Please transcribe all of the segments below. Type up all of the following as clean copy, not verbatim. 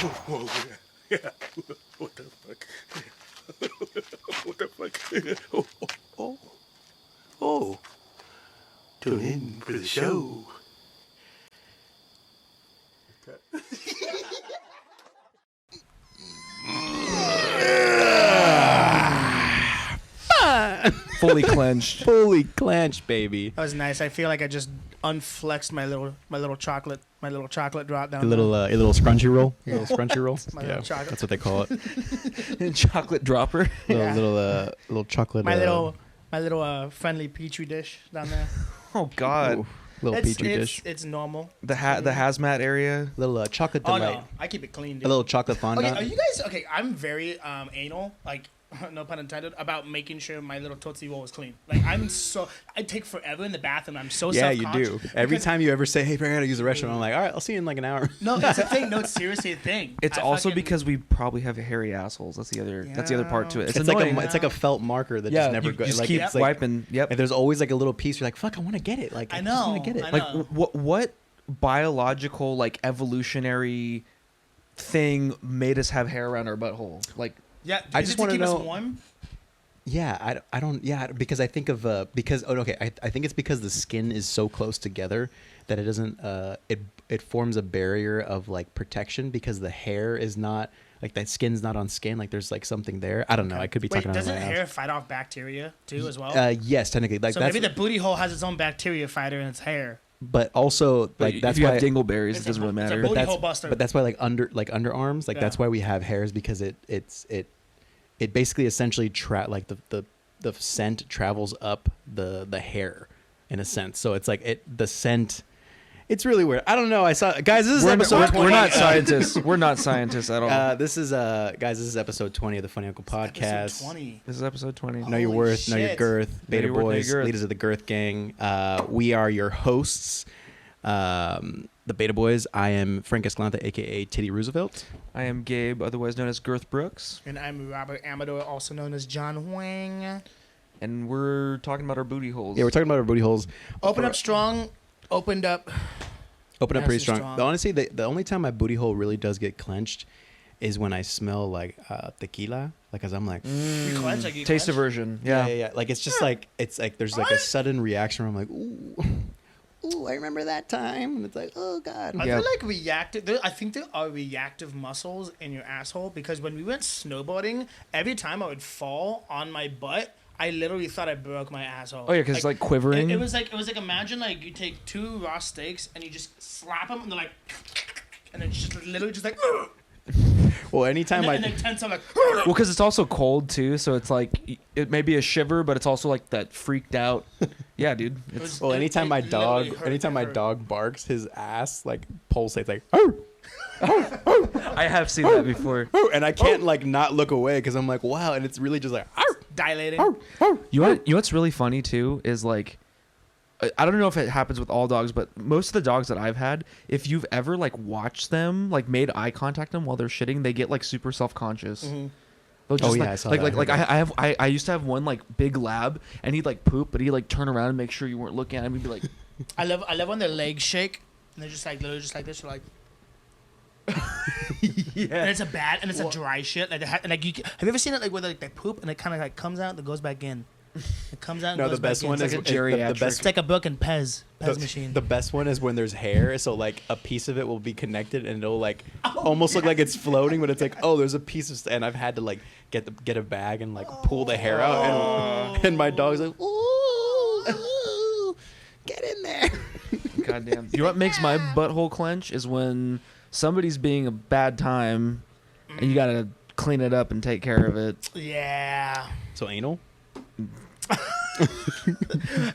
Whoa, yeah. What the fuck? What the fuck? Oh. Tune in for the show. Fully clenched. Fully clenched, baby. That was nice. I feel like I just unflexed my little chocolate drop down. A little scrunchy roll. Yeah, scrunchy roll. My little chocolate. That's what they call it. Chocolate dropper. Little chocolate. My little friendly petri dish down there. Oh God. Ooh, little petri dish. It's normal. The hazmat area. Little chocolate Oh delight. no, I keep it clean, dude. A little chocolate fondant. Okay, are you guys okay? I'm very anal, like no pun intended, about making sure my little Tootsie Roll is clean. Like I take forever in the bathroom. I'm so Yeah, you self-conscious do. Every time you ever say, "Hey, I gotta use the restroom," I'm like, "All right, I'll see you in like an hour." No, it's a thing. No, it's seriously a thing. It's also because we probably have hairy assholes. That's the other part to it. It's annoying. It's like a felt marker that yeah, just never you goes. just Like, keep it's like, wiping. Yep. and there's always like a little piece. You're like, "Fuck, I want to get it." Like, I just want to get it. I Like know. what biological like evolutionary thing made us have hair around our butthole? Like Yeah, I is just it to wanna keep know- us warm? Yeah, I don't. Yeah, because I think of I think it's because the skin is so close together that it doesn't. It forms a barrier of like protection because the hair is not like that skin's not on skin. Like there's like something there. I don't know. I could be Wait, talking out of doesn't my hair ass. fight off bacteria too as well? Yes, technically. Like so that's. maybe the booty hole has its own bacteria fighter in its hair. But also like if that's you why. have dingleberries, It's it doesn't a- really it's a matter. booty that's, hole buster. but that's why like underarms like that's Yeah. why we have hairs because it basically essentially the scent travels up the hair in a sense. So it's like the scent. It's really weird. I don't know. I saw guys. This is episode 20. We're not scientists. We're not scientists at all. This is guys. This is episode 20 of the Funny Uncle Podcast. Episode 20. This is episode 20. Know your Holy worth. Know your shit. girth. Beta your worth, know your Boys, girth. leaders of the Girth gang. We are your hosts. The Beta Boys. I am Frank Escalante, aka Titty Roosevelt. I am Gabe, otherwise known as Girth Brooks, And I'm Robert Amador, also known as John Wang. and we're talking about our booty holes. Yeah, we're talking about our booty holes. Opened up strong. Opened up. Open up Nice pretty and strong. strong. Honestly, the only time my booty hole really does get clenched is when I smell like tequila. Like, as I'm like, You clench, like you Taste clench. aversion. yeah. Like, it's just like, it's like there's like a sudden reaction where I'm like, ooh, I remember that time. And it's like, oh, God. I Yeah. feel like reactive. I think there are reactive muscles in your asshole because when we went snowboarding, every time I would fall on my butt, I literally thought I broke my asshole. Oh yeah, because it's like quivering. It was like imagine like you take two raw steaks and you just slap them and they're like, and it's just literally just like, Well, anytime and then tense. I'm like, Well, because it's also cold too, so it's like it may be a shiver, but it's also like that freaked out. Yeah, dude. It's well, anytime my literally dog, hurt. anytime It my hurt. dog barks, his ass like pulsates like, oh, I have seen that before. oh, and I can't like not look away because I'm like, wow, and it's really just like, oh, dilating. You know what's really funny too is like, I don't know if it happens with all dogs, but most of the dogs that I've had, if you've ever like watched them, like made eye contact them while they're shitting, they get like super self-conscious. Mhm. They'll just, Oh, yeah, like, I saw like, that. like I used to have one like big lab, and he'd like poop, but he'd like turn around and make sure you weren't looking at him. He'd be like, I love when their legs shake and they're just like literally just like this. You're like, yeah. and it's a dry shit. Like, have you ever seen it like where like they poop and it kind of like comes out and goes back in? It comes out. And no, goes the best back one in. is like a the geriatric. best It's like a book in Pez machine. The best one is when there's hair, so like a piece of it will be connected and it'll like almost look like it's floating, but it's like, oh, there's a piece of and I've had to like get a bag and like pull the hair out and my dog's like, ooh, get in there. Goddamn. You know what makes my butthole clench is when somebody's being a bad time, and you gotta clean it up and take care of it. Yeah. So anal?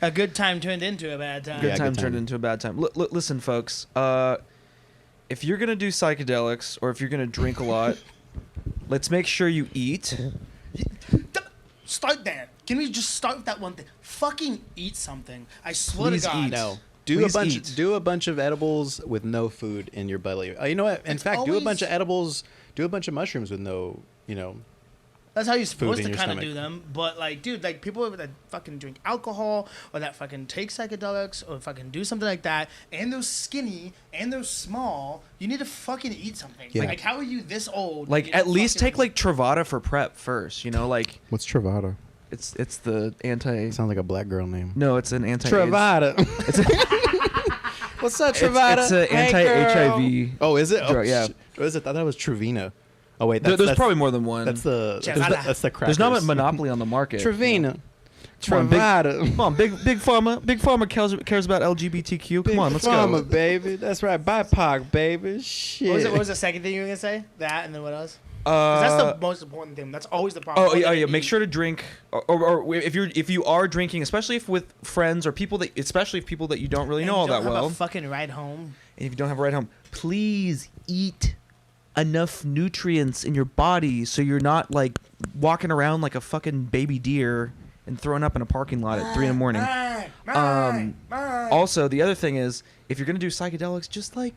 A good time turned into a bad time. Good Yeah, time good turned time. into a bad time. Listen, folks. If you're gonna do psychedelics or if you're gonna drink a lot, let's make sure you eat. Start there. Can we just start with that one thing? Fucking eat something. I swear Please to God. eat. No. Please Do eat. a bunch of edibles with no food in your belly. You know what? In It's fact, do a always- bunch of edibles. Do a bunch of mushrooms with no. That's how you're supposed in to your kind of stomach. do them. But like, dude, like people that fucking drink alcohol or that fucking take psychedelics or fucking do something like that, and they're skinny and they're small, you need to fucking eat something. Yeah. Like, how are you this old? Like You at least fucking- take like Truvada for prep first. You know, like What's Truvada? it's the anti. Sounds like a black girl name. No, it's an anti. Truvada. What's up, Truvada? It's an anti-HIV. Oh, is it? drug, yeah. What is it? I thought that was Truvina. Oh wait, There's probably more than one. that's the Truvada. that's the There's not a crackers. monopoly on the market. Truvina. Come on, big- Truvada. Come on, big pharma. Big pharma cares about LGBTQ. Come on, let's Pharma, go. baby. That's right. BIPOC, baby. Shit. What was the second thing you were gonna say? That and then what else? 'Cause that's the most important thing. That's always the problem. Oh yeah. Make sure to drink, or if you are drinking, especially if with friends or people that, especially if people that you don't really know all that well. A fucking ride home. And if you don't have a ride home, please eat enough nutrients in your body so you're not like walking around like a fucking baby deer and throwing up in a parking lot at 3 in the morning. Also, the other thing is, if you're gonna do psychedelics, just like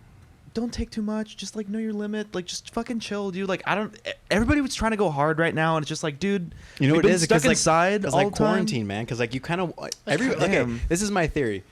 don't take too much. Just like know your limit. Like just fucking chill, dude. Like I don't. Everybody was trying to go hard right now, and it's just like, dude, You know we've what it been is? stuck Because inside it's all like the time. quarantine, man. Because like you kind of okay. Damn. This is my theory.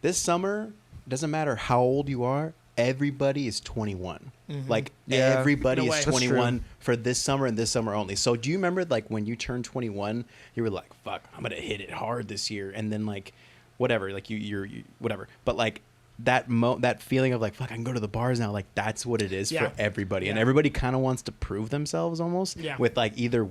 This summer doesn't matter how old you are. Everybody is 21. Like Yeah. everybody No way. is That's 21 for this summer and this summer only. So do you remember like when you turned 21, you were like, "Fuck, I'm gonna hit it hard this year," and then like, whatever, like you whatever. But like that feeling of like, fuck, I can go to the bars now. Like that's what it is Yeah. for everybody, and Yeah. everybody kind of wants to prove themselves almost Yeah. with like either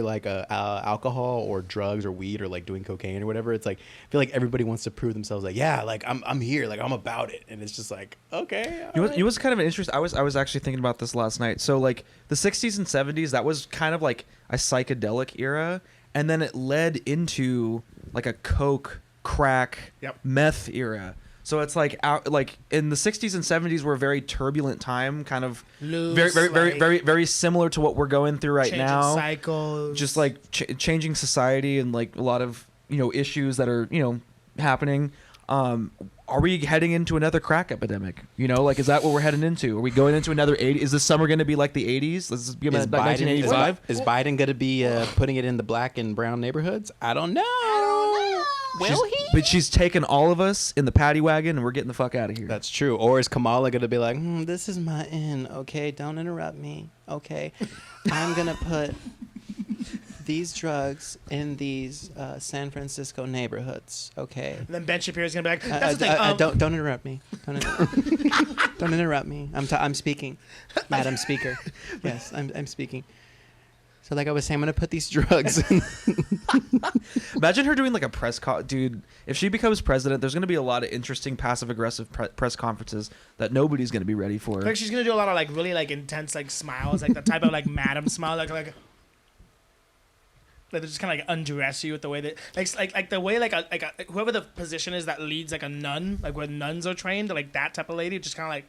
like alcohol or drugs or weed or like doing cocaine or whatever. It's like I feel like everybody wants to prove themselves. Like yeah, like I'm here, like I'm about it, and it's just like okay. You all know, it was kind of an interesting. I was actually thinking about this last night. So like the 60s and 70s, that was kind of like a psychedelic era, and then it led into like a coke, crack, Yep. meth era. So it's like like in the 60s and 70s were a very turbulent time, kind of Loose, very similar to what we're going through right changing now. cycles. Just like changing society and like a lot of issues that are happening. Are we heading into another crack epidemic? Like, is that what we're heading into? Are we going into another 80s? Is this summer going to be like the 80s? Let's be like 1985. Is Biden going to be putting it in the black and brown neighborhoods? I don't know. But she's taking all of us in the paddy wagon, and we're getting the fuck out of here. That's true. Or is Kamala going to be like, this is my end. Okay, don't interrupt me. Okay, I'm going to put these drugs in these San Francisco neighborhoods. Okay. And then Ben Shapiro's gonna be like, "That's the thing." Don't interrupt me. Don't interrupt me. I'm speaking, Madam Speaker. Yes, I'm speaking. So like I was saying, I'm gonna put these drugs in. Imagine her doing like a dude. If she becomes president, there's going to be a lot of interesting passive-aggressive press conferences that nobody's going to be ready for. Like she's gonna do a lot of like really like intense like smiles, like the type of like madam smile, like they just kind of like undress you with the way that like the way like a whoever the position is that leads like a nun, like where nuns are trained, like that type of lady, just kind of like,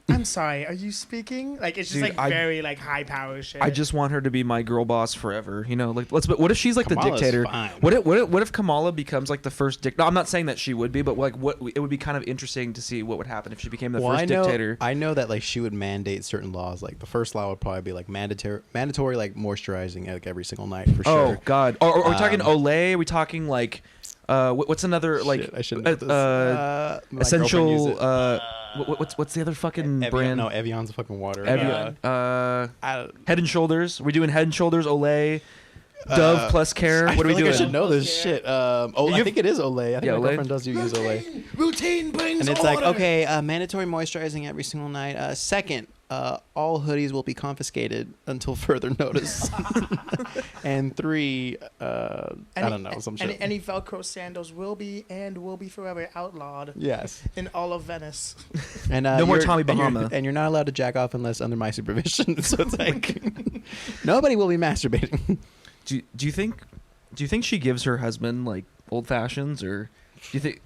I'm sorry, are you speaking? Like it's just Dude, like very like high power shit. I just want her to be my girl boss forever. Like what if she's like Kamala's the dictator? fine. What if Kamala becomes like the first no, I'm not saying that she would be, but like it would be kind of interesting to see what would happen if she became the first dictator. I know that like she would mandate certain laws. Like the first law would probably be like mandatory like moisturizing like every single night for sure. Oh God! Are we talking Olay? Are we talking like what's another like Shit, I shouldn't know this. My girlfriend used it. essential? What's the other fucking brand? No, Evian's a fucking water. Evian. I Head and Shoulders. We're doing Head and Shoulders, Olay, Dove Plus Care. I What are we feel like doing? I should know this shit. I think it is Olay. I think Yeah, my Olay. girlfriend does use Olay. routine brings And it's order. like, okay, mandatory moisturizing every single night. Second, all hoodies will be confiscated until further notice. And 3, I don't know, some shit. Any Velcro sandals will be forever outlawed Yes. in all of Venice. And No more you're- Tommy and you're- Bahama. And you're not allowed to jack off unless under my supervision. So it's like nobody will be masturbating. Do you think she gives her husband like old fashions, or do you think?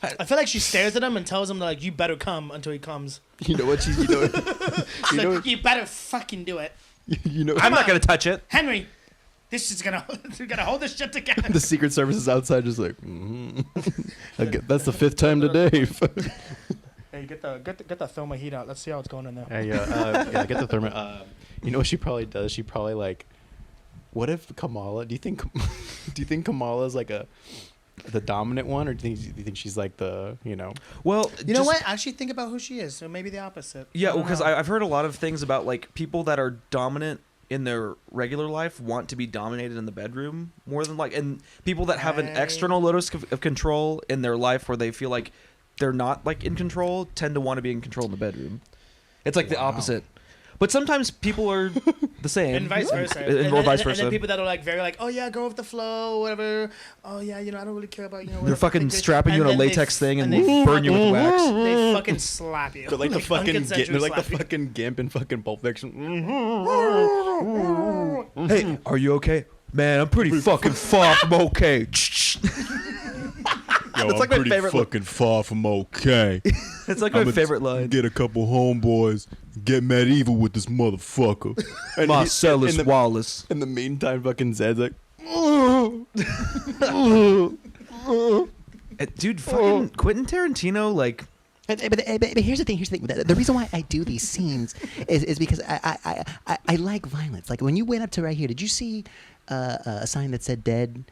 I feel like she stares at him and tells him like, "You better come," until he comes. You know what she's She's like, "You better fucking do it, you know I'm not gonna touch it. Henry. This is gonna we gotta hold this shit together." the Secret Service is outside just like that's the 5th time today. Hey, get the thermal heat out. Let's see how it's going in there. Yeah, get the thermos. You know what she probably does? She probably like, what if Kamala? Do you think Kamala is like the dominant one, or do you think she's like the, you know? Well, You know what? Actually, think about who she is. So maybe the opposite. Yeah, I don't because know. I've heard a lot of things about like people that are dominant in their regular life want to be dominated in the bedroom more than like, and people that have an Right. external locus of control in their life where they feel like they're not like in control tend to want to be in control in the bedroom. It's like the opposite. But sometimes people are the same. And vice versa. Or vice versa. And then people that are like very like, oh yeah, go with the flow, whatever. Oh yeah, you know, I don't really care about, you know. They're whatever. fucking Like, strapping you in a and then latex thing and they burn you with wax. They fucking slap you. They're like the fucking unconsensually they're like the slap you. fucking gimp in fucking Pulp Fiction. Hey, are you okay? Man, I'm pretty fucking far from okay. Yo, It's like my favorite line. fucking far from okay. It's like my favorite line. Get a couple homeboys, get medieval with this motherfucker. And Marcellus in the, Wallace. in the meantime, fucking Zed's like, Dude, fucking Quentin Tarantino, like, But here's the thing. Here's the thing. The reason why I do these scenes is because I like violence. Like when you went up to right here, did you see a sign that said "dead"?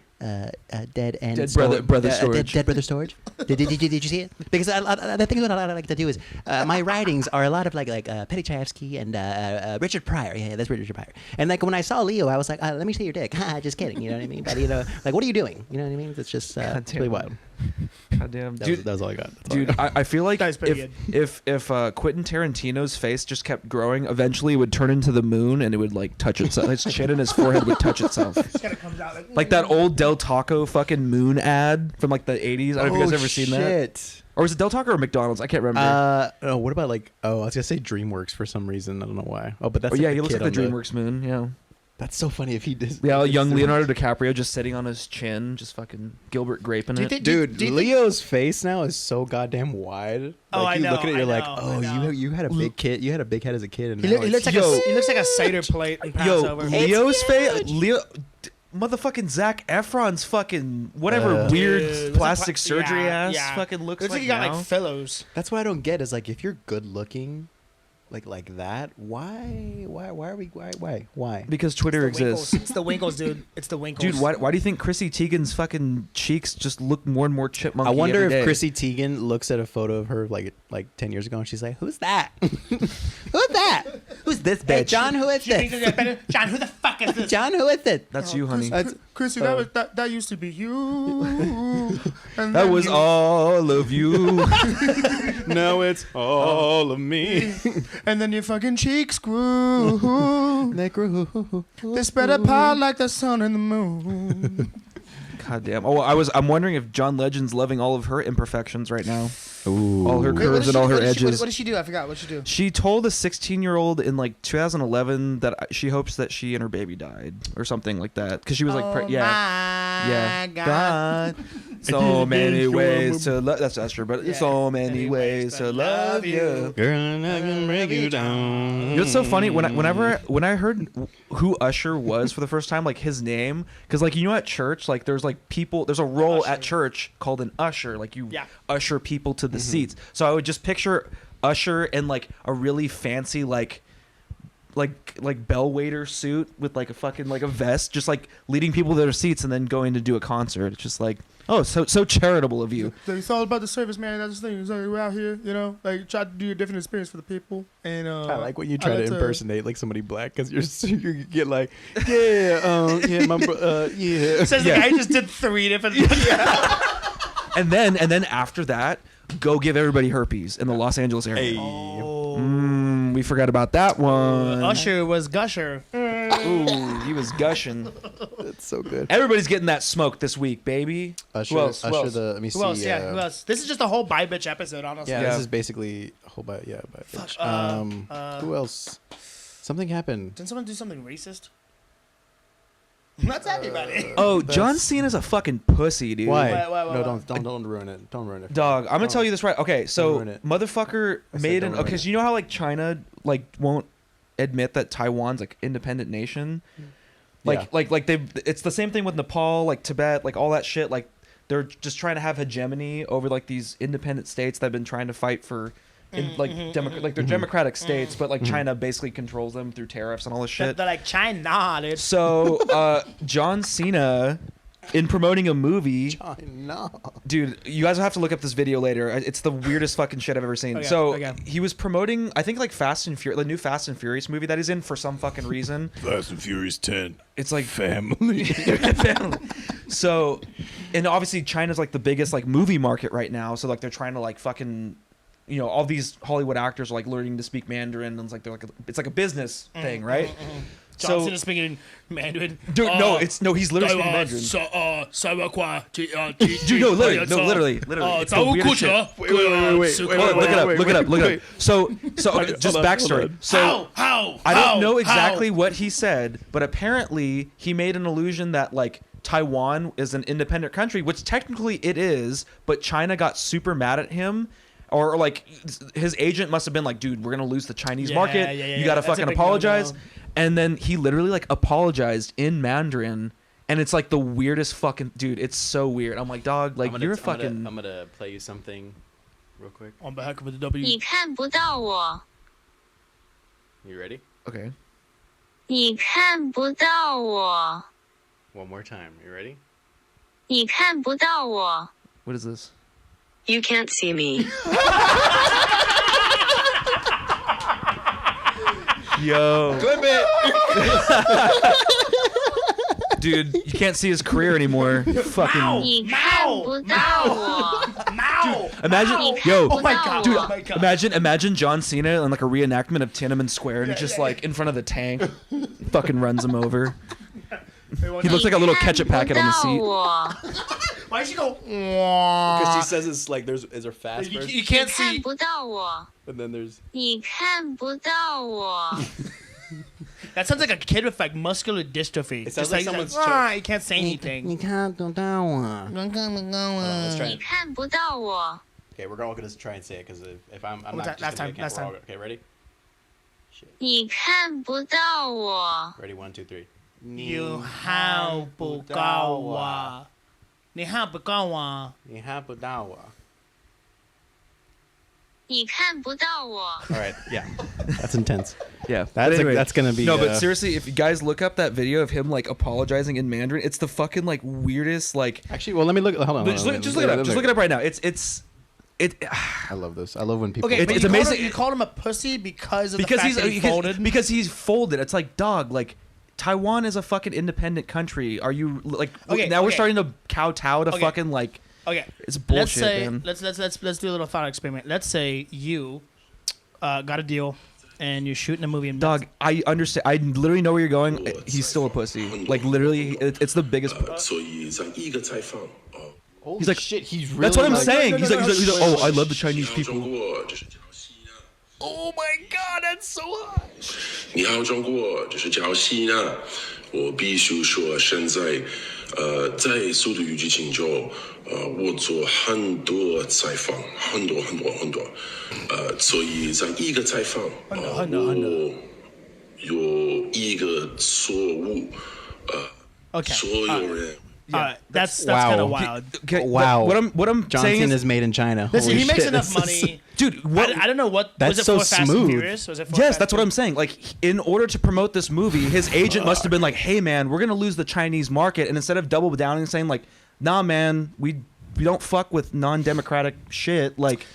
Dead and Dead brother storage. Dead brother storage. Did you see it? Because the thing what I like to do is my writings are a lot of like Petty Chayefsky and Richard Pryor. Yeah, that's Richard Pryor. And like when I saw Leo, I was like, let me see your dick. Just kidding. You know what I mean? But you know, like what are you doing? You know what I mean? It's just it's really wild. goddamn, that dude. was all I got. That's all I Dude, got. I feel like That was pretty if Quentin Tarantino's face just kept growing, eventually it would turn into the moon and it would like touch itself. His chin and his forehead would touch itself. Just kind of comes out Like that old Del Taco fucking moon ad from like the 80s. I don't know if you guys ever seen that. Shit. Or was it Del Taco or McDonald's? I can't remember. Oh, what about like? Oh, I was gonna say DreamWorks for some reason. I don't know why. Oh, but that's Oh yeah, like he looks kid like the on DreamWorks moon. Yeah. That's so funny if he did. Yeah, young Leonardo DiCaprio just sitting on his chin, just fucking Gilbert graping Do you it. think- Dude, do you think- Leo's face now is so goddamn wide. Oh, like, I you know, look at it, I you're like, know, oh, I know. you had a big kid. You had a big head as a kid, and He, now he it's- looks like Yo. he looks like a cider plate in Yo, Passover. Leo's face, motherfucking Zac Efron's fucking whatever weird Dude, was it plastic surgery yeah, ass yeah. fucking looks Looks like like he got now. like fellows. That's what I don't get is like if you're good looking, like that, why Because Twitter It's the Winkles. exists. It's the Winkles, dude. It's the Winkles. Dude, why do you think Chrissy Teigen's fucking cheeks just look more and more chipmunky I wonder every if day? Chrissy Teigen looks at a photo of her like 10 years ago and she's like, who's that? Who's that? Who's this bitch? Hey, John, who is She thinks this? it's better. John, who the fuck is this? John, who is it? That's you, honey. Chrissy, that used to be you. And That then was you- all of you. No, it's all of me. And then your fucking cheeks grew. They spread apart like the sun and the moon. God damn. Oh, I'm wondering if John Legend's loving all of her imperfections right now. Ooh. All her Wait, curves and all her edges. What did she do? I forgot. What did she do? She told a 16-year-old in like 2011 that she hopes that she and her baby died or something like that because she was like, yeah, God. So many ways to love. That's Esther, but Yeah. so many ways to love you. Girl, I can break you down. You know what's so funny? When I heard who Usher was for the first time, like his name, because like you know at church, like there's like people, there's a role Usher. at church called an usher, like you Yeah. usher people to the seats. So I would just picture Usher in like a really fancy like bellwaiter suit with like a fucking like a vest, just like leading people to their seats and then going to do a concert. It's just like, oh, so charitable of you. It's all about the service, man. That's the thing. So we're out here, you know, like try to do a different experience for the people. And I like when you try like to impersonate like somebody black because you get like, yeah, yeah. Says the guy who just did 3 different. And then after that, go give everybody herpes in the Los Angeles area. Hey. We forgot about that one. Usher was Gusher. Ooh, he was gushing. That's so good. Everybody's getting that smoke this week, baby. Usher, Who else? Who Usher else? the, let me see. Who else? Yeah, who else? This is just a whole bi bitch episode, honestly. Yeah, Yeah. this is basically a whole by bitch. Who else? Something happened. Didn't someone do something racist? That's everybody. Oh, That's- John Cena's a fucking pussy, dude. Why? Why? No, don't ruin it. Don't ruin it. Dog, I'm gonna tell you this right. Okay, so ruin it. motherfucker I said made don't an. ruin Okay, it. so you know how like China like won't admit that Taiwan's like independent nation. Yeah. Like they. It's the same thing with Nepal, like Tibet, like all that shit. Like they're just trying to have hegemony over like these independent states that've been trying to fight for in like like they're democratic states, but like China basically controls them through tariffs and all this shit. They're like China, dude. So John Cena, in promoting a movie, dude, you guys will have to look up this video later. It's the weirdest fucking shit I've ever seen. He was promoting, I think, like the new Fast and Furious movie that he's in for some fucking reason. Fast and Furious 10. It's like Family. family. So, and obviously China's like the biggest like movie market right now. So like they're trying to like fucking, you know, all these Hollywood actors are like learning to speak Mandarin, and it's like it's like a business thing, right? John Cena speaking Mandarin. Dude, he's literally speaking Mandarin. Dude, literally. It's the weirdest shit. Wait, Look it up. So just backstory. So How? I don't know exactly what he said, but apparently he made an allusion that like Taiwan is an independent country, which technically it is, but China got super mad at him. Or like his agent must have been like, dude, we're gonna lose the Chinese market. You gotta fucking apologize. No-no. And then he literally like apologized in Mandarin, and it's like the weirdest fucking dude. It's so weird. I'm like, dog, like you're fucking. I'm gonna play you something real quick. On behalf of the W. 你看不到我， You ready? Okay. 你看不到我， One more time. You ready? 你看不到我。 What is this? You can't see me. Yo. Clip it. Dude, you can't see his career anymore. Fucking. 你看不到我， Imagine, yo, Oh my God. dude, Oh my God. imagine John Cena in like a reenactment of Tiananmen Square, and he's just like in front of the tank, fucking runs him over. He looks like a little ketchup packet on the seat. 我， Why did she go? Because she says it's like is there fast You, verse? you 你 can't 看 see. 不到我， And then there's 你看不到我。 That sounds like a kid with like muscular dystrophy. It sounds Just like he's someone's you can't say anything. 你看不到我。 Hold on, let's try 你 it. 看不到我， Okay, we're all gonna try and say it because if I'm One not time, just last gonna time, make it, last we're all- time. Okay, ready? 你看不到我， Ready? 1, 2, 3. You how 不高我，你how不高我。你看不到我。你看不到我。 All right, yeah, that's intense. Yeah, That's but that's gonna be no. But seriously, if you guys look up that video of him like apologizing in Mandarin, it's the fucking like weirdest like. Actually, well, let me look. Hold on. Just look it up. Just look it up right now. It. I love this. I love when people. Okay, It's but you amazing. You called him a pussy because of because the fact that he folded. because he's folded. It's like, dog, like Taiwan is a fucking independent country. Are you like Okay, now we're okay. starting to kowtow to Okay. fucking like Okay, it's let's bullshit, say man. let's do a little thought experiment. Let's say you got a deal and you're shooting a movie in Dog, I understand. I literally know where you're going. He's still a pussy. Like literally, it's the biggest. 所以在一个采访， Holy He's like- shit, he's really. That's what I'm like- saying. He's like, oh, I love the 你 Chinese 好 people. 中国，这是交西呢。 Oh my god, that's so hot. 你好中国，这是交西呢。我必须说，现在，在速度与激情中，我做很多采访，很多，所以在一个采访，我有一个错误， Okay. 所有人。 That's wow. kind of wild. Okay, Wow. What I'm John saying Cena is, is made in China. Listen, Holy he makes shit, enough this is- money. dude, what? I don't know what That's was it so for Fast and smooth. Furious? Was it for Yes, Fast that's what and I'm saying. Like, in order to promote this movie, his agent must have been like, "Hey, man, we're gonna lose the Chinese market," and instead of double downing and saying like, "Nah, man, we don't fuck with non-democratic shit," like.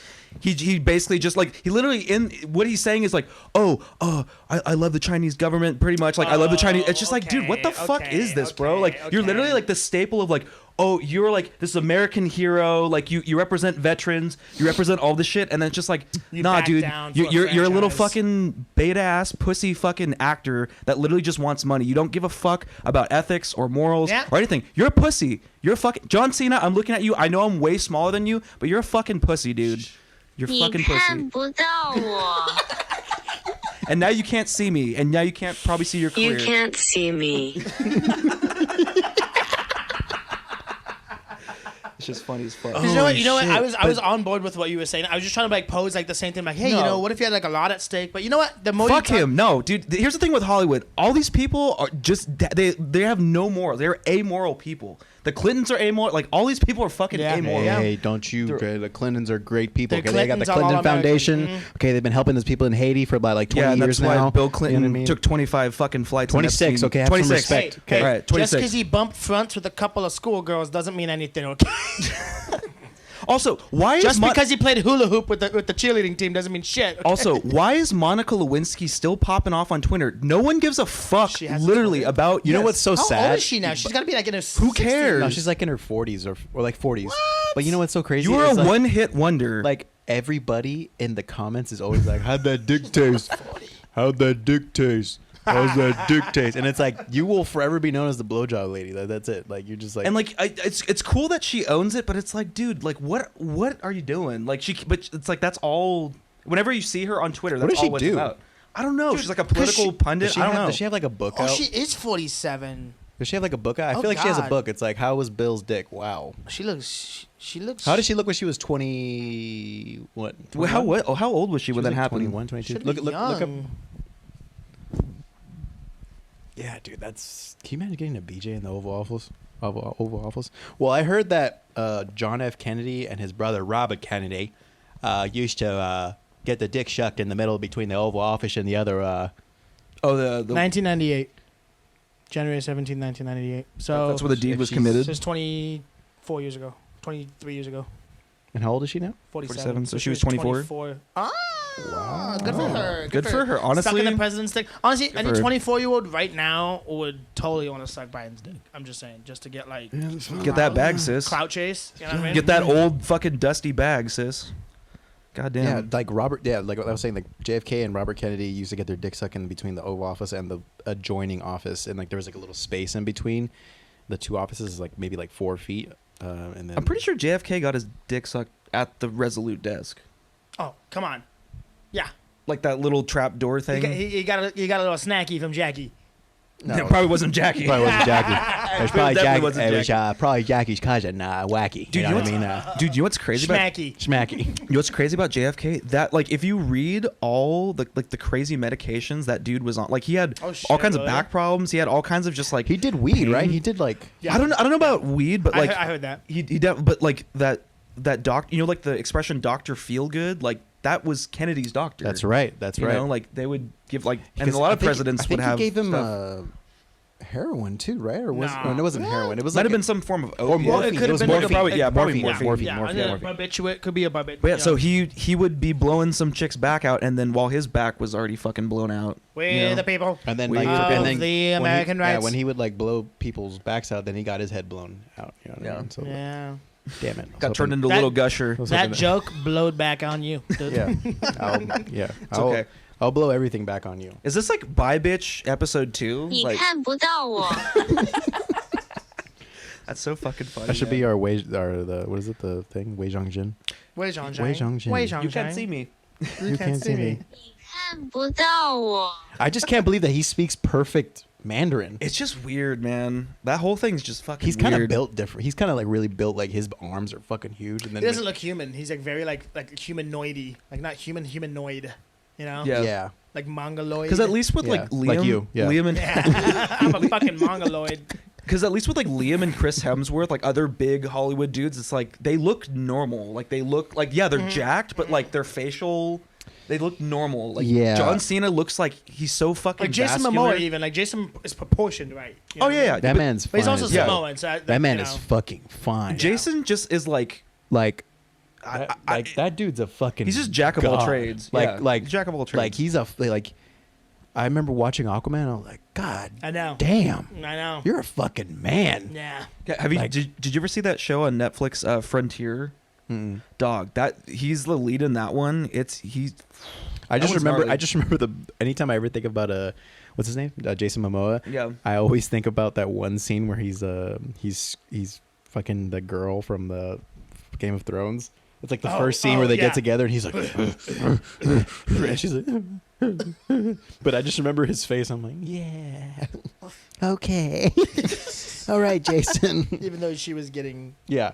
He basically just like he literally in what he's saying is like I love the Chinese government pretty much like I love the Chinese. It's just like, dude, what the fuck is this, bro? Like you're literally like the staple of like, oh, you're like this American hero, like you represent veterans, you represent all this shit, and then it's just like, You nah, back dude, down for a you're a little franchise. fucking beta ass pussy fucking actor that literally just wants money. You don't give a fuck about ethics or morals Yeah. or anything. You're a pussy. You're a fucking John Cena. I'm looking at you. I know I'm way smaller than you, but you're a fucking pussy, dude. You're 你 fucking 看 pussy. 不到我， And now you can't see me, and now you can't probably see your You career. can't see me. It's just funny as fuck. You know what? You know what? shit. I was on board with what you were saying. I was just trying to like pose like the same thing. Like, hey, you No. know, what if you had like a lot at stake? But you know what? The more Fuck you talk- him. No, dude. Here's the thing with Hollywood. All these people are just they have no morals. They're amoral people. The Clintons are amoral. Like all these people are fucking Yeah. amoral. Hey, don't you? The Clintons are great people. The Okay, they got the Clintons are all Clinton American. Foundation. Mhm. Okay, they've been helping those people in Haiti for about like 20 Yeah, and years that's why now. Bill Clinton You know what I mean? took 25 fucking flights. on 26, Epstein. okay, have some 26. respect. Hey, Okay. All right, just 26. because he bumped fronts with a couple of schoolgirls doesn't mean anything. Okay. Also, why is Just because he played hula hoop with the cheerleading team doesn't mean shit. okay? Also, why is Monica Lewinsky still popping off on Twitter? No one gives a fuck, She has a literally, Twitter? about. You know what's so How sad? old is she now? She's got to be like in her. Who 60s. cares? No, she's like in her 40s or like 40s. But you know what's so crazy? You are a It's like- one-hit wonder. Like everybody in the comments is always like, "How'd that dick taste? How'd that dick taste? How's that dick taste?" And it's like you will forever be known as the blowjob lady. That's it. Like you're just like, and like, it's cool that she owns it, but it's like, dude, like, what are you doing? Like, but it's like that's all. Whenever you see her on Twitter, that's does all she it's do? about. I don't know. Dude, She's like a 'cause political she- pundit. I don't know. Does she have like a book Oh, out? she is 47. Does she have like a book out? I Oh, feel like she has a God. book. It's like, how was Bill's dick? Wow. She looks. She looks. How did she look when she was 20? What? Well, how old was she when that happened? 21, 22. Should Look be up. young. Yeah, dude, that's. Can you imagine getting a BJ in the Oval Office? Oval Office. Well, I heard that John F. Kennedy and his brother Robert Kennedy used to get the dick shucked in the middle between the Oval Office and the other. Oh, the 1998. January 17, 1998. So that's where the deed if was she's- committed. This is 24 years ago. 23 years ago. And how old is she now? 47. So she was 24? 24. Ah, good for her. Good for her. Sucking Honestly, the president's dick. Honestly, any for her. 24-year-old right now would totally want to suck Biden's dick. I'm just saying, just to get like get that bag, sis. clout chase. You know what I mean? Get that old fucking dusty bag, sis. Goddamn. Yeah, like Robert. Yeah, like what I was saying, like JFK and Robert Kennedy used to get their dick sucked in between the Oval Office and the adjoining office, and like there was like a little space in between the two offices, like maybe like 4 feet. And then I'm pretty sure JFK got his dick sucked at the Resolute desk, Oh, come on. Yeah. like that little trap door thing. You got a little snacky from Jackie. No, It probably wasn't Jackie. probably wasn't Jackie. It was probably definitely Jackie. wasn't It was Jackie. probably Jackie's cousin, Wacky. Dude, you know what I what's- mean? Dude, you know what's crazy about Schmacky. Schmacky. you know what's crazy about JFK? That like if you read all the like the crazy medications that dude was on, like he had Oh, shit, all kinds of really? back problems. He had all kinds of just like He did weed, right? He did like. Yeah. I don't know about weed, but like I heard that. but like that doc, you know, like the expression "Doctor Feelgood," like that was Kennedy's doctor. That's right. That's You right. know, like they would give like, and Because a lot I of think- presidents I think would have he gave him stuff. heroin too, right? Or was No. it wasn't heroin? It was Might like have been some form of or opiate. morphine. could It was have been morphine. probably- yeah, morphine. Yeah, and then a barbiturate could be a barbiturate. But yeah, so he would be blowing some chick's back out, and then while his back was already fucking blown out, We're you know? the people. And then We like, of and then the when American he, yeah, rights. when he would like blow people's backs out, then he got his head blown out. You know what I Yeah. mean? So Yeah. damn it. I was got turned hoping- into a That- little gusher. I was That hoping joke blowed back on you. dude. Yeah. I'll, okay. I'll blow everything back on you. Is this like Bye Bitch episode 2? 你 Like 看不到我。 that's so fucking funny. That should be man. our the what is it, the thing? Wei Zhongjin. Wei Zhongjin. Wei Zhongjin. Wei Zhongjin. You can't see me. You can't see me. 看不到我。 I just can't believe that he speaks perfect Mandarin. It's just weird, man. That whole thing's just fucking. He's kind of weird. built different. He's kind of like really built, like his arms are fucking huge. And then He doesn't look human. He's like very like humanoidy. Like not human, humanoid. You know? Yeah. yeah. Like mongoloid. Because at least with Yeah, like Liam, like you, yeah. Liam and I'm a fucking mongoloid. because at least with like Liam and Chris Hemsworth, like other big Hollywood dudes, it's like they look normal. Like they look like they're jacked, but like their facial, they look normal. Like Yeah. John Cena looks like he's so fucking Like Jason vascular. Momoa even. Like Jason is proportioned right. You know Oh what I yeah, mean? yeah. That But man's But he's fine also as Yeah. fuck. Samoan. So That man you is know. fucking fine. Jason just is like Like, I- like that dude's a fucking. he's just jack of all god. trades. Like, Yeah, like jack of all trades. Like he's like. I remember watching Aquaman. I was like, God I know. damn, I know. you're a fucking man. Yeah. have you like- did you ever see that show on Netflix, Frontier? Mm-mm. Dog, that he's the lead in that one. He's I That just one's remember. gnarly. I just remember the anytime I ever think about what's his name, Jason Momoa. Yeah. I always think about that one scene where he's fucking the girl from the Game of Thrones. It's like the first scene where they yeah. get together and he's like, and she's like, but I just remember his face. I'm like, yeah, okay, all right, Jason. Even though she was getting. Yeah.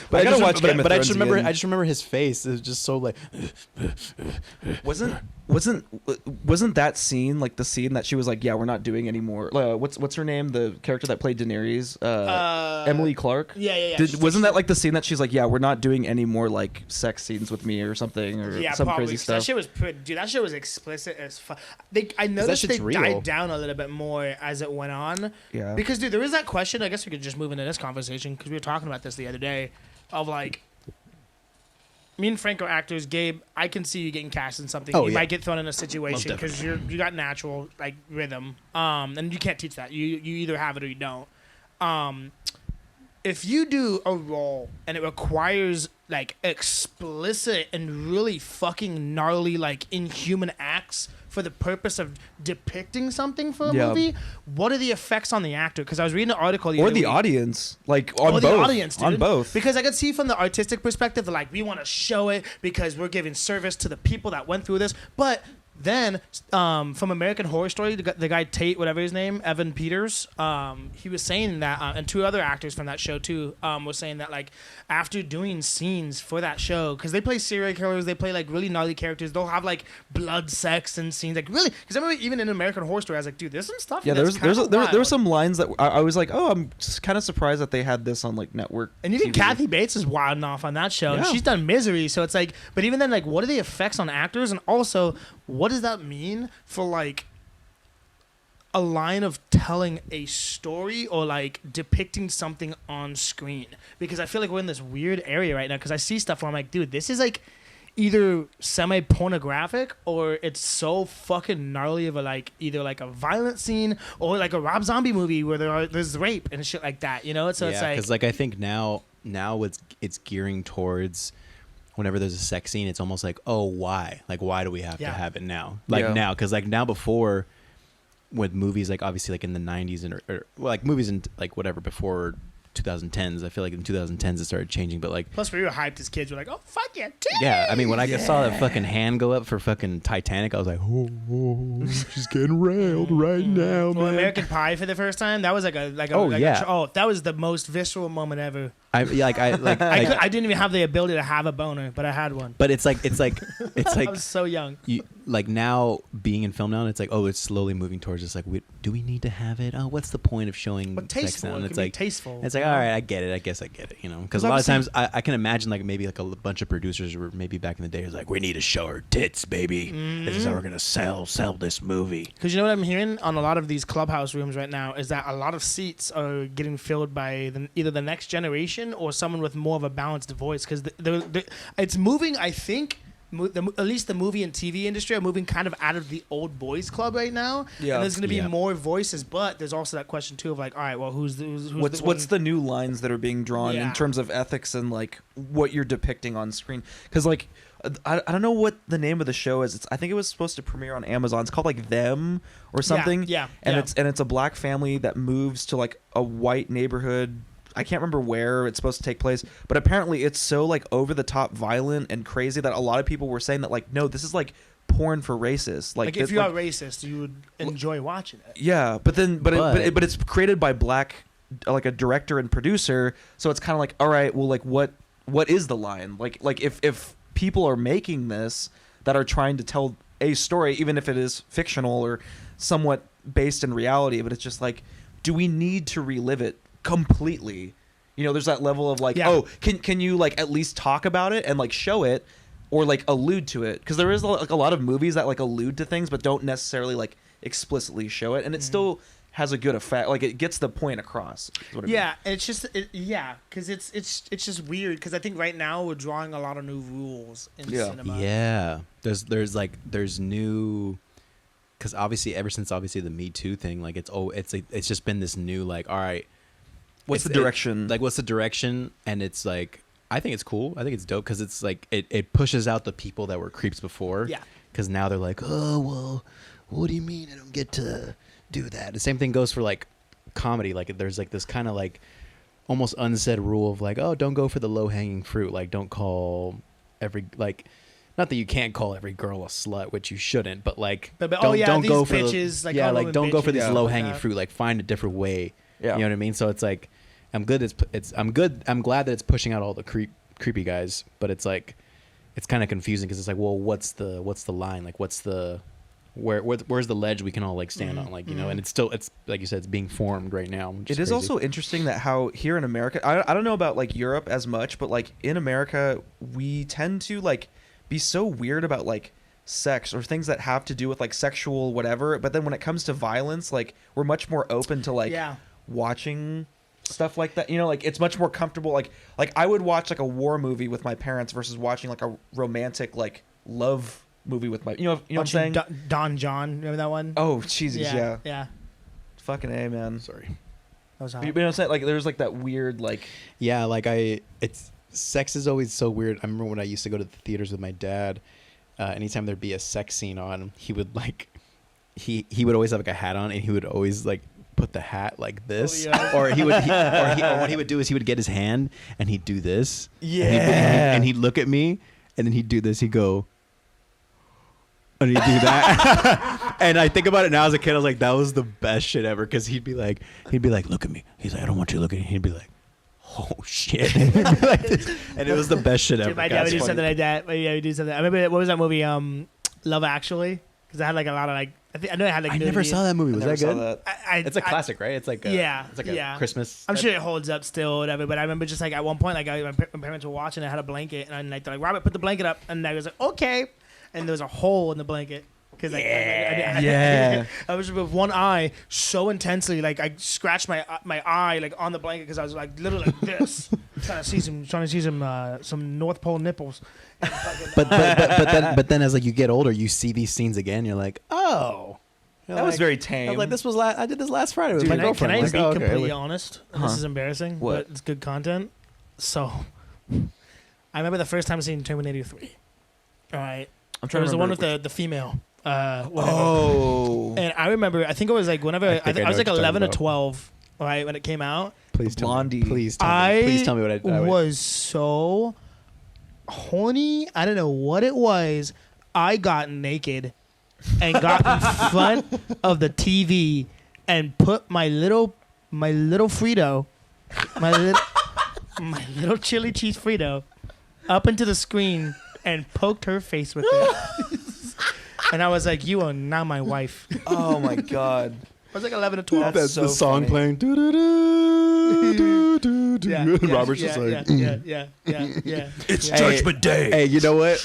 But I gotta watch Game of But I Thrones just remember, again. I just remember his face. It was just so like. Wasn't that scene like the scene that she was like, yeah, we're not doing anymore? What's her name? The character that played Daenerys, Emily Clark. Yeah. Wasn't that like the scene that she's like, yeah, we're not doing any more like sex scenes with me or something or Yeah, some probably. crazy 'Cause stuff? That shit was dude. That shit was explicit as fuck. I noticed shit's they real. died down a little bit more as it went on. Yeah. Because dude, there is that question. I guess we could just move into this conversation because we were talking about this the other day, of like. Me and Frank are actors. Gabe, I can see you getting cast in something. Oh, You yeah. might get thrown in a situation Most because you got natural like rhythm, and you can't teach that. You either have it or you don't. If you do a role and it requires like explicit and really fucking gnarly like inhuman acts for the purpose of depicting something for a Yeah. movie, what are the effects on the actor? Because I was reading an article or other the week. audience, like on Or both. the audience, dude. On both. Because I could see from the artistic perspective, like, we want to show it because we're giving service to the people that went through this. But then, from American Horror Story, the guy Tate, whatever his name, Evan Peters, he was saying that, and two other actors from that show too, was saying that like after doing scenes for that show, because they play serial killers, they play like really gnarly characters, they'll have like blood, sex, and scenes, like really. Because I remember even in American Horror Story, I was like, dude, there's some stuff. Yeah, that's there were wild. some lines that I was like, oh, I'm just kind of surprised that they had this on like network. And even TV. Kathy Bates is wilding off on that show. And Yeah. she's done Misery. So it's like, but even then, like, what are the effects on actors? And also, what does that mean for like a line of telling a story or like depicting something on screen? Because I feel like we're in this weird area right now. Because I see stuff where I'm like, dude, this is like either semi-pornographic or it's so fucking gnarly of a like either like a violent scene or like a Rob Zombie movie where there's rape and shit like that, you know? So it's like, because like I think now it's gearing towards whenever there's a sex scene, it's almost like, oh, why? Like, why do we have to Yeah. have it now? Like Yeah. now, because like now before, with movies like obviously like in the 90s and or well, like movies in like whatever before 2010s, I feel like in 2010s it started changing, but like plus we were hyped as kids. We're like, oh, fuck yeah, yeah, I mean when I saw that fucking hand go up for fucking Titanic, I was like, oh, She's getting railed right now, Well, man. American Pie for the first time. That was like a Oh, like yeah. that was the most visceral moment ever. I I didn't even have the ability to have a boner, but I had one. but it's like I was so young. you like now being in film now, and it's like, oh, it's slowly moving towards just like, do we need to have it? Oh, what's the point of showing But sex tasteful. now? It And can it's be like tasteful. It's like, all right, I get it. I guess I get it. You know, because a lot of times I can imagine like maybe like a bunch of producers were maybe back in the day was like, we need to show her tits, baby. This is how we're gonna sell this movie. Because you know what I'm hearing on a lot of these clubhouse rooms right now is that a lot of seats are getting filled by either the next generation or someone with more of a balanced voice. Because it's moving, I think. At least the movie and TV industry are moving kind of out of the old boys club right now. Yeah. And there's going to be Yeah. more voices, but there's also that question too of like, all right, well, who's What's the new lines that are being drawn Yeah. in terms of ethics and like what you're depicting on screen? Because like I don't know what the name of the show is. I think it was supposed to premiere on Amazon. It's called like Them or something. yeah, And yeah. it's a black family that moves to like a white neighborhood. I can't remember where it's supposed to take place, but apparently it's so like over the top violent and crazy that a lot of people were saying that like, no, this is like porn for racists. Like if you are racist, you would enjoy watching it. yeah, but it's created by black, like a director and producer, so it's kind of like, all right, well, like what is the line? Like if people are making this that are trying to tell a story, even if it is fictional or somewhat based in reality, but it's just like, do we need to relive it completely? You know, there's that level of like, Yeah. oh, can you like at least talk about it and like show it or like allude to it? Because there is like a lot of movies that like allude to things but don't necessarily like explicitly show it, and it still has a good effect. Like it gets the point across. is what I mean. Yeah, it's just because it's just weird because I think right now we're drawing a lot of new rules in Yeah. cinema. Yeah, there's new, because obviously ever since obviously the Me Too thing, like it's just been this new like, all right, What's the it's- direction? what's the direction? And it's like, I think it's cool. I think it's dope because it's like it pushes out the people that were creeps before. Yeah. Because now they're like, oh well, what do you mean I don't get to do that? The same thing goes for like comedy. Like there's like this kind of like almost unsaid rule of like, oh, don't go for the low hanging fruit. Like don't call every like. Not that you can't call every girl a slut, which you shouldn't, but like, But- don't, oh, yeah, don't these go for bitches, the, like, yeah, call like them don't go for bitches, this yeah. low hanging like that. fruit. Like find a different way. Yeah. You know what I mean? So it's like, I'm glad that it's pushing out all the creepy guys, but it's like it's kind of confusing because it's like, well, what's the line? Like, where's the ledge we can all like stand on? Like, you know, and it's like you said, it's being formed right now. It is also interesting that how here in America, I don't know about like Europe as much, but like in America, we tend to like be so weird about like sex or things that have to do with like sexual whatever. But then when it comes to violence, like we're much more open to like watching stuff like that, you know, like it's much more comfortable. Like I would watch like a war movie with my parents versus watching like a romantic like love movie with my, you know what I'm saying? Don John, remember that one? Oh Jesus, yeah. Fucking A, man. Sorry. That was You know what I'm saying? Like there's like that weird like sex is always so weird. I remember when I used to go to the theaters with my dad. Anytime there'd be a sex scene on, he would like he would always have like a hat on, and he would always like put the hat like this, or what he would do is he would get his hand and he'd do this, and he'd look at me, and then he'd do this. He'd go, and he'd do that, and I think about it now as a kid. I was like, that was the best shit ever, because he'd be like, look at me. He's like, I don't want you to look at me. He'd be like, oh shit, and it was the best shit ever. My dad would do something like that. I remember, what was that movie? Love Actually, because I had like a lot of like. I know it had like. I never saw that movie. Was that good? That. It's a classic, right? It's like a Christmas. I'm sure it holds up still, or whatever. But I remember just like at one point, like my parents were watching. I had a blanket, and they're like, Robert, put the blanket up, and I was like, okay. And there was a hole in the blanket. Because I was with one eye so intensely, like I scratched my eye like on the blanket because I was like literally like this, trying to see some North Pole nipples. But then as like you get older, you see these scenes again. You're like, oh, that was very tame. I was like, this was I did this last Friday with my girlfriend. Can I be like, completely honest? This is embarrassing, what? But it's good content. So, I remember the first time seeing Terminator 3. All right, I'm trying to remember the one with the female. And I remember, I think it was like whenever I was like 11 or 12, right, when it came out. Please tell me. Please tell me what I was so horny. I don't know what it was. I got naked and got in front of the TV and put my little Frito, my little chili cheese Frito, up into the screen and poked her face with it. And I was like, you are now my wife. Oh my God. I was like 11 or 12. That's so the song funny. playing. Robert's just like, yeah. It's Judgment Day. Hey, you know what?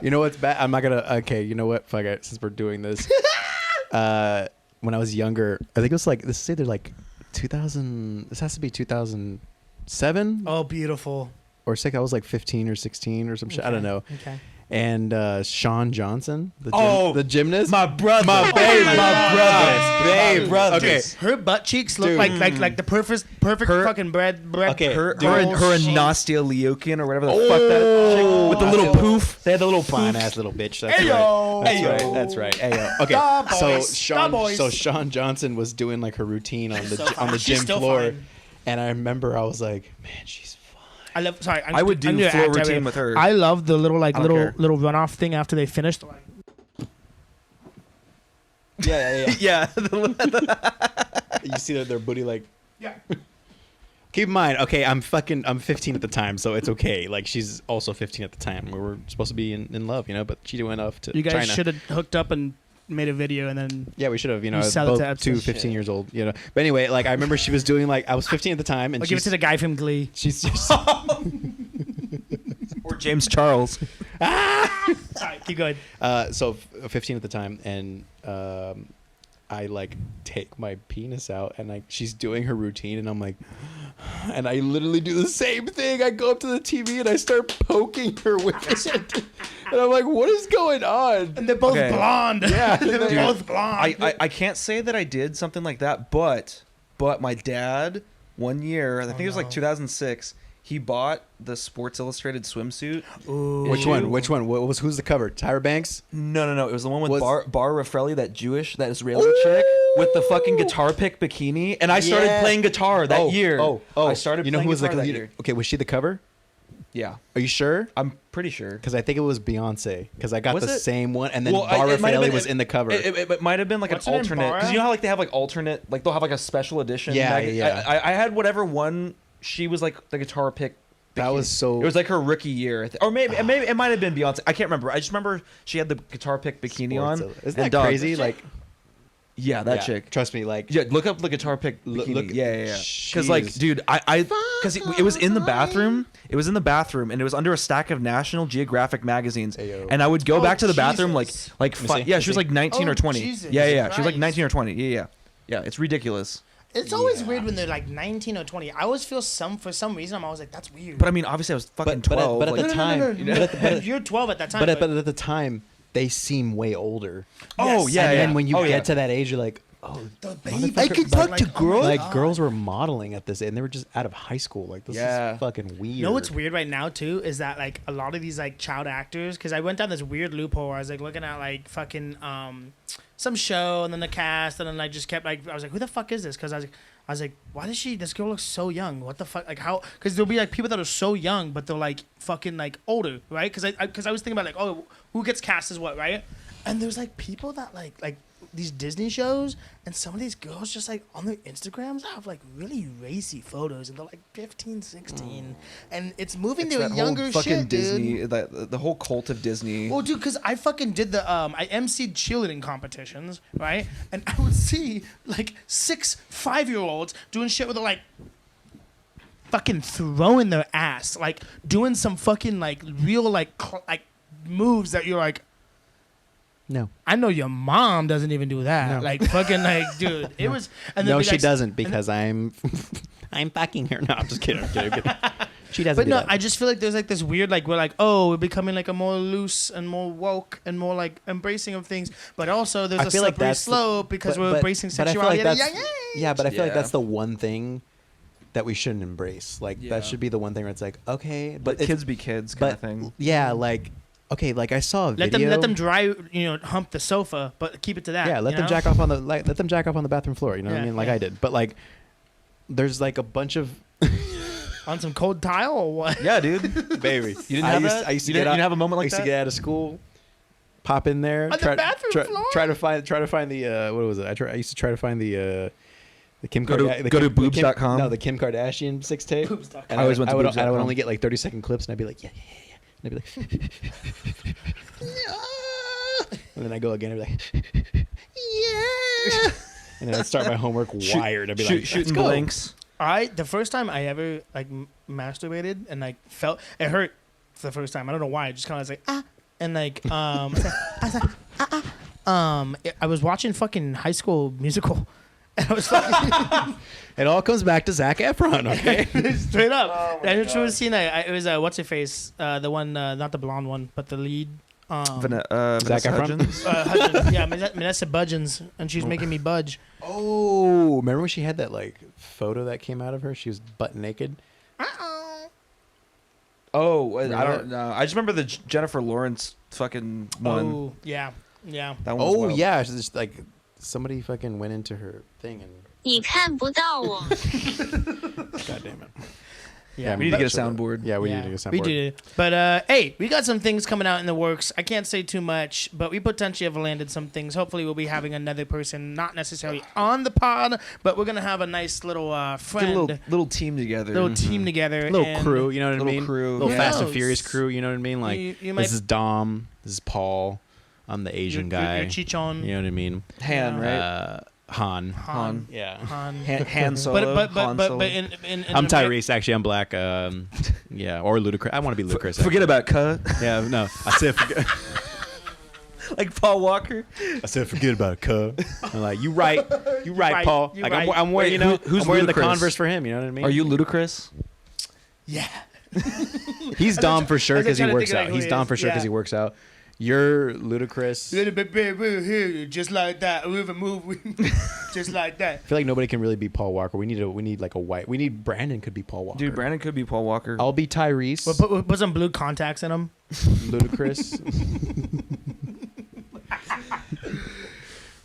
You know what's bad? I'm not gonna. Okay, you know what? Fuck it. Since we're doing this, when I was younger, I think it was like this is either like 2000. This has to be 2007. Oh, beautiful. Or 6. I was like 15 or 16 or some shit. I don't know. Okay. And Sean Johnson, the gymnast, my brother, my brother. Okay, her butt cheeks look like the perfect fucking bread. Okay, her and Nastia Liukin or whatever the fuck that chick with the little poof. They had the little fine ass little bitch. That's right. Ayo. Okay, so Sean Johnson was doing like her routine on the gym floor, and I remember I was like, man, she's. I would do floor routine with her. I love the little little runoff thing after they finished. Yeah. You see their booty like. Yeah. Keep in mind, okay, I'm 15 at the time, so it's okay. Like she's also 15 at the time. We were supposed to be in love, you know, but she went off to. You guys China. should have hooked up and made a video and then. Yeah, we should have. You know, sell it to both 15 years old. You know, but anyway, like I remember she was doing like I was 15 at the time, and I'll give it to the guy from Glee. She's just. Or James Charles. Sorry, keep going. So 15 at the time, and I like take my penis out, and she's doing her routine, and I'm like, and I literally do the same thing. I go up to the TV and I start poking her with it. And I'm like, what is going on? And they're both blonde. Yeah, they're both blonde. I can't say that I did something like that, but my dad one year, I think it was like 2006. He bought the Sports Illustrated swimsuit. Ooh. Which one? Who's the cover? Tyra Banks? No. It was the one with Bar Raffaelli, that Israeli chick with the fucking guitar pick bikini. And I started playing guitar that year. I started. You know who was playing the guitar that leader? year. Okay, was she the cover? Yeah, Are you sure? I'm pretty sure. Because I think it was Beyonce. Because I got Was the it? same one, and then Well, Bara it might have Fairley been- was in the cover. It might have been like What's an her name, alternate, because Bara? you know how like they have like alternate, like they'll have like a special edition. Yeah, yeah. I had whatever one. She was like the guitar pick. That was so- It was like her rookie year, or maybe it might have been Beyonce. I can't remember. I just remember she had the guitar pick bikini Sports on. Illustrated. Isn't and that dog- crazy? Like Yeah, that yeah, chick. Trust me, like Yeah, look up the guitar pick Look- bikini. look- yeah. she Because like, is- dude, because it was in the bathroom. It was in the bathroom, and it was under a stack of National Geographic magazines. Ayo. And I would go Oh, back to the bathroom Jesus. like Let me see, yeah, let she was me like 19 Oh, or 20. Jesus Yeah. She was like Christ. 19 or 20. Yeah. It's ridiculous. It's always weird when they're like 19 or 20. I always feel for some reason I'm always like that's weird. But I mean, obviously, I was fucking But at 12. the like- time- You're 12 at that time. but at the time they seem way older. Oh Yes. yeah, and yeah. then when you Oh, get yeah. to that age, you're like, oh, the baby. I can talk to girls. Oh Like girls were modeling at this, and they were just out of high school. Like this Yeah. is fucking weird. You know what's weird right now too is that like a lot of these like child actors, because I went down this weird loophole where I was like looking at like fucking some show and then the cast, and then I just kept like I was like, who the fuck is this? Because I was like, why does this girl look so young? What the fuck? Like how? Because there'll be like people that are so young, but they're like fucking like older, right? Because I was thinking about like, oh, who gets cast as what, right? And there's like people that like these Disney shows, and some of these girls just like on their Instagrams have like really racy photos, and they're like 15, 16, and it's moving It's to a that younger whole fucking shit, Disney, dude. the whole cult of Disney. Well, dude, because I fucking did I emceed cheerleading competitions, right? And I would see like 5-year-olds doing shit where they're like fucking throwing their ass, like doing some fucking like real like moves that you're like, No, I know your mom doesn't even do that. No. Like fucking like, dude, it was. And then no, be she like- doesn't because I'm fucking her. No, I'm just kidding. I'm kidding. She doesn't. But do no, that. I just feel like there's like this weird like we're like, oh, we're becoming like a more loose and more woke and more like embracing of things. But also there's I a feel like slippery that's the- slope because we're embracing but I feel like sexuality at a that's- young age. Yeah, but I feel like Yeah. that's the one thing that we shouldn't embrace. Like Yeah. that should be the one thing where it's like, okay, but But kids be kids kind of but thing. yeah, like okay, like I saw a Let video. them dry, hump the sofa, but keep it to that. Yeah, let you them know? jack off on the let them jack off on the bathroom floor. You know what I Yeah, mean? Like yeah. I did, but like there's like a bunch of on some cold tile or what? Yeah, dude. baby. You didn't have that? I used to You get didn't- out, you didn't have a moment like I used that? to get out of school, pop in there, On the bathroom floor? try to find the what was it? I used to try to find the Kim Go to- Kardashian. go to boobs.com? No, the Kim Kardashian 6 tape. Boobs.com. And I always went to I would boobs.com. only get like 30-second clips, and I'd be like, yeah. And I'd be like, and then I go again, and I'd be like, yeah. And then I'd start my homework wired. I'd be like, shooting let's go. blanks. The first time I ever like masturbated and like felt it hurt for the first time. I don't know why. I just kind of was like and like I was like, I was watching fucking High School Musical. And I was like, It all comes back to Zac Efron, okay? straight up. I never truly seen that. It was what's her face, the one, not the blonde one, but the lead. Zac Vanessa Efron? Hudgens? Hudgens. Yeah, Vanessa Budgens, and she's making me budge. Oh, remember when she had that like photo that came out of her? She was butt naked. Oh, I Remember don't know. I just remember the Jennifer Lawrence fucking one. Oh, yeah. That one was Oh wild. yeah, she's just like somebody fucking went into her thing and 你看不到我。 god damn it. Yeah, we need to get a soundboard. Yeah, we need to get a soundboard. We do. But hey, we got some things coming out in the works. I can't say too much, but we potentially have landed some things. Hopefully, we'll be having another person, not necessarily on the pod, but we're gonna have a nice little Get friend, a little team together. little team together, Little and crew, you know what I Little mean? crew. Little Yeah. Fast and Yes. Furious crew, you know what I mean? Like You might- this is Dom, this is Paul, I'm the Asian guy. Your chichon, You know what I mean? Han, right? Han. Han. Yeah. Han. Han Solo. But Han Solo. in I'm Amer- Tyrese. Actually, I'm black. Yeah, or Ludacris. I want to be Ludacris. Forget about cut. Yeah, no. I said forget. Like Paul Walker. I said forget about it, cuz. I'm like, you right, right, Paul. you Like right. I'm wearing, Wait, you know, who's I'm wearing the Ludacris? Converse for him. You know what I mean? Are you ludicrous? Yeah. He's Dom for sure I was because he trying to works think of, out. like, who He's he Dom is. for sure because Yeah. he works out. You're Ludacris. Little bit baby here, just like that. We move, just like that. I feel like nobody can really be Paul Walker. We need like a white. We need Brandon could be Paul Walker. Dude, Brandon could be Paul Walker. I'll be Tyrese. We'll put some blue contacts in them. Ludacris.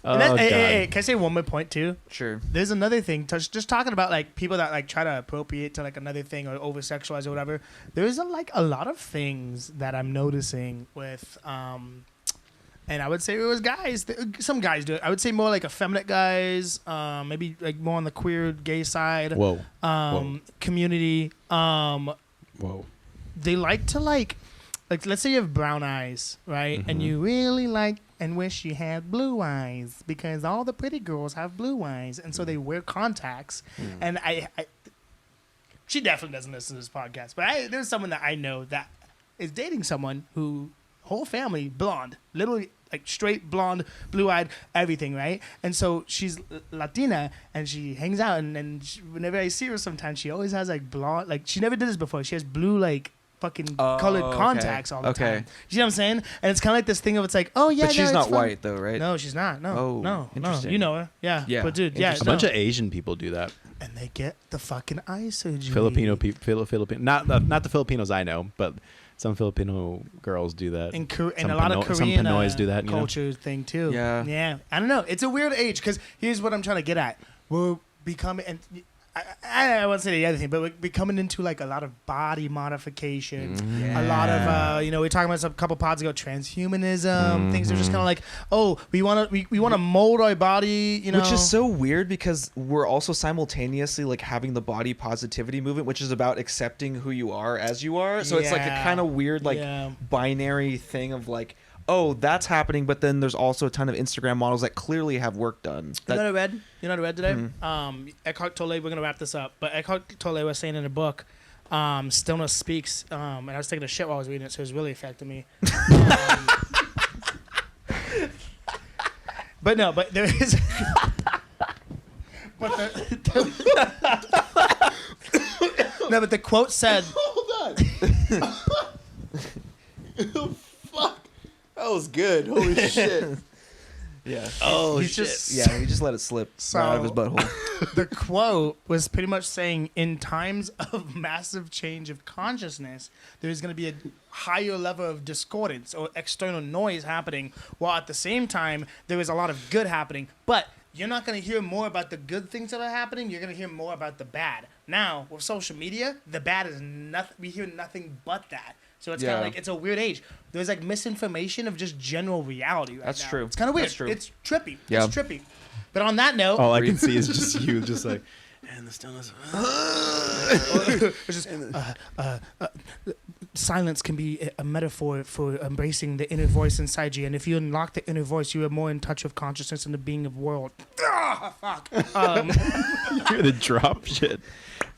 Oh, And then, God. hey, can I say one more point too? Sure. There's another thing. Just talking about like people that like try to appropriate to like another thing or over sexualize or whatever. There's like a lot of things that I'm noticing with and I would say it was guys. Some guys do it. I would say more like effeminate guys. Maybe like more on the queer gay side. Whoa. Community. Whoa. They like to like let's say you have brown eyes, right? And you really like and wish you had blue eyes because all the pretty girls have blue eyes, and so they wear contacts. And I she definitely doesn't listen to this podcast, but there's someone that I know that is dating someone who whole family blonde, literally like straight blonde, blue-eyed, everything, right? And so she's Latina, and she hangs out, and whenever I see her, sometimes she always has like blonde, like she never did this before. She has blue like fucking colored contacts all the time. You know what I'm saying? And it's kind of like this thing of it's like, oh yeah, But she's not white though, right? No, she's not. No, Oh, no, interesting. You know her, yeah. Yeah, But dude, yeah, A bunch of Asian people do that. and they get the fucking eye surgery. Filipino people, not the Filipinos I know, but some Filipino girls do that. And Some a lot of some Korean Pinoys do that. You know? culture thing too. Yeah. Yeah. I don't know. It's a weird age because here's what I'm trying to get at. We're becoming, and I won't say the other thing, but we're becoming into like a lot of body modification. A lot of, we were talking about a couple pods ago, trans-humanism. Things are just kind of like, oh, we want to mold our body, you know. Which is so weird because we're also simultaneously like having the body positivity movement, which is about accepting who you are as you are. So it's like a Yeah. kind of weird like binary thing of like, oh, that's happening, but then there's also a ton of Instagram models that clearly have work done. You know what I read today? Eckhart Tolle, we're going to wrap this up, but Eckhart Tolle was saying in a book, Stillness Speaks, and I was taking a shit while I was reading it, so it was really affecting me. But there is... No, but the quote said... Hold on. Fuck. That was good. Holy shit. Yeah. Oh, He's shit. just he just let it slip out of his butthole. The quote was pretty much saying, in times of massive change of consciousness, there's going to be a higher level of discordance or external noise happening, while at the same time, there is a lot of good happening. But you're not going to hear more about the good things that are happening. You're going to hear more about the bad. Now, with social media, the bad is nothing. We hear nothing but that. So it's kind of like, it's a weird age. There's like misinformation of just general reality right That's now. true. It's kind of weird. That's true. It's trippy. Yeah. It's trippy. But on that note... All I can see is just you, just like, and the stillness. It's just, silence can be a metaphor for embracing the inner voice inside you. And if you unlock the inner voice, you are more in touch with consciousness and the being of world. Ah, fuck. You're gonna drop shit.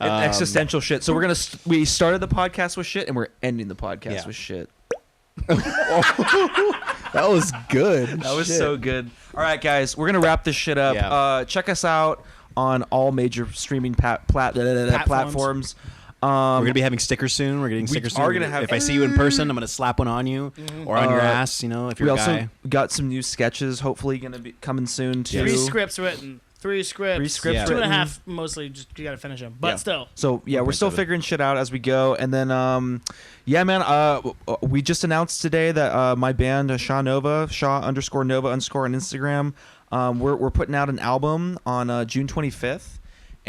Existential shit. So we're gonna we started the podcast with shit, and we're ending the podcast with shit. That was good. That was so good. All right, guys, we're gonna wrap this shit up. Yeah. Check us out on all major streaming platforms. We're gonna be having stickers soon. We're getting stickers soon. are gonna have- if I see you in person, I'm gonna slap one on you or on your ass. You know, if you're We a also guy. got some new sketches. Hopefully, gonna be coming soon too. 3 scripts written. 3 scripts. 3 scripts Yeah. 2.5 mostly. Just you gotta finish them. But Yeah. still. So yeah, we're still figuring shit out as we go. And then we just announced today that my band Shaw Nova, Shaw_Nova_ on Instagram, we're putting out an album on June 25th.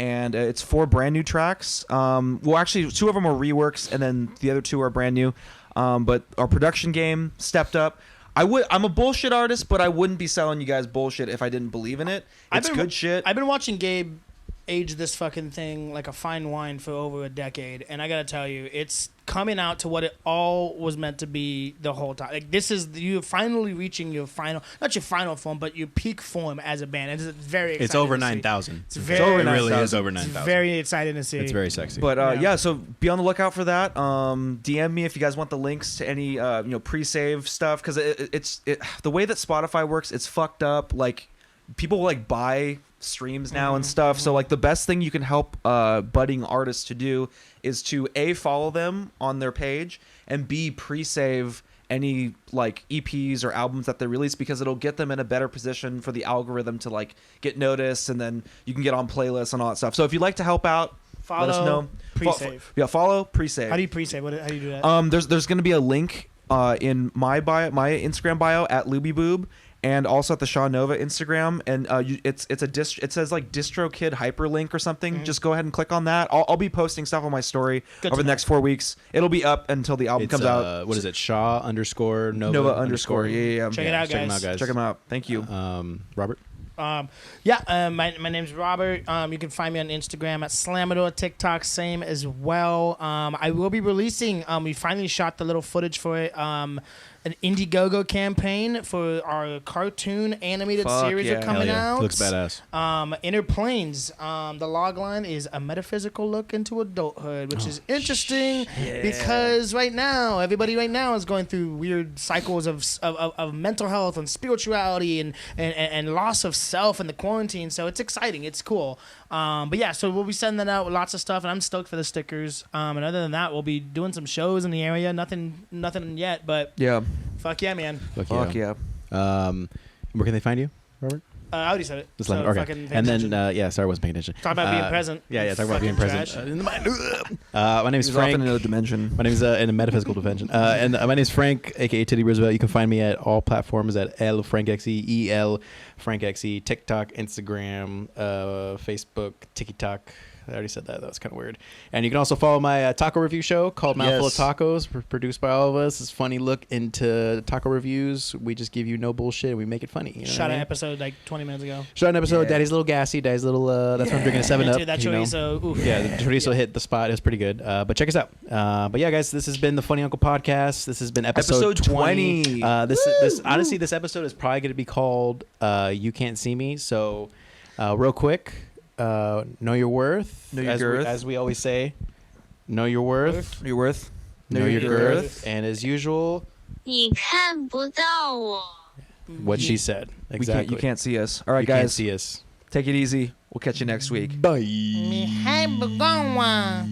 And it's 4 brand new tracks. Well, actually, 2 of them are reworks, and then the other 2 are brand new. But our production game stepped up. I'm a bullshit artist, but I wouldn't be selling you guys bullshit if I didn't believe in it. It's good shit. I've been watching Gabe age this fucking thing like a fine wine for over a decade, and I gotta tell you, it's coming out to what it all was meant to be the whole time. Like, this is, you're finally reaching your final, not your final form, but your peak form as a band. It's very exciting. It's over to see. 9,000. It's very, It really is over it's 9,000. very exciting to see. It's very sexy. But yeah, so be on the lookout for that. DM me if you guys want the links to any pre-save stuff, because it's the way that Spotify works. It's fucked up. Like, people like buy streams now and stuff. So like the best thing you can help budding artists to do is to A, follow them on their page, and B, pre-save any like EPs or albums that they release, because it'll get them in a better position for the algorithm to like get noticed, and then you can get on playlists and all that stuff. So if you'd like to help out, let us know. Pre-save. Follow, pre-save. How do you pre-save? How do you do that? There's going to be a link in my Instagram bio at LubyBoob, and also at the Shaw Nova Instagram. And it says like DistroKid hyperlink or something. Just go ahead and click on that. I'll be posting stuff on my story over the next 4 weeks. It'll be up until the album comes out. What is it? Shaw _ Nova underscore. Yeah. Check it out, guys. Check them out. Thank you. Robert. My name's Robert. You can find me on Instagram at Slamador, TikTok, same as well. I will be releasing. We finally shot the little footage for it. An Indiegogo campaign for our cartoon animated series are coming out. Looks badass. Inner Planes. The log line is a metaphysical look into adulthood, which is interesting because everybody right now is going through weird cycles of mental health and spirituality and loss of self in the quarantine. So it's exciting. It's cool. So we'll be sending that out with lots of stuff, and I'm stoked for the stickers. And other than that, we'll be doing some shows in the area. Nothing yet, but yeah. Fuck yeah, man. Fuck yeah. Where can they find you, Robert? I already said it. Okay. And then, sorry, I wasn't paying attention. Talk about being present. Talk about being present. My name is Frank. In another dimension. My name is in a metaphysical dimension. And my name is Frank, aka Titty Roosevelt. You can find me at all platforms at LFrankXE, EL FrankXE, TikTok, Instagram, Facebook, TikTok. I already said that. That was kind of weird. And you can also follow my taco review show called Mouthful of Tacos, produced by all of us. It's a funny look into taco reviews. We just give you no bullshit and we make it funny. You know Shot an episode like 20 minutes ago. Shot an episode. Daddy's a little gassy. Daddy's a little. That's why I'm drinking a 7-Up. That chorizo. Oof. Yeah, the chorizo hit the spot. It was pretty good. But check us out. But yeah, guys, this has been the Funny Uncle Podcast. This has been episode 20. This honestly, this episode is probably going to be called "You Can't See Me." So, real quick. Know your worth. Know your girth. As we always say, know your worth. Your worth. Know your girth. And as usual, 你看不到我. what she said. Exactly. You can't see us. All right, you guys. Can't see us. Take it easy. We'll catch you next week. Bye. 你还不够啊。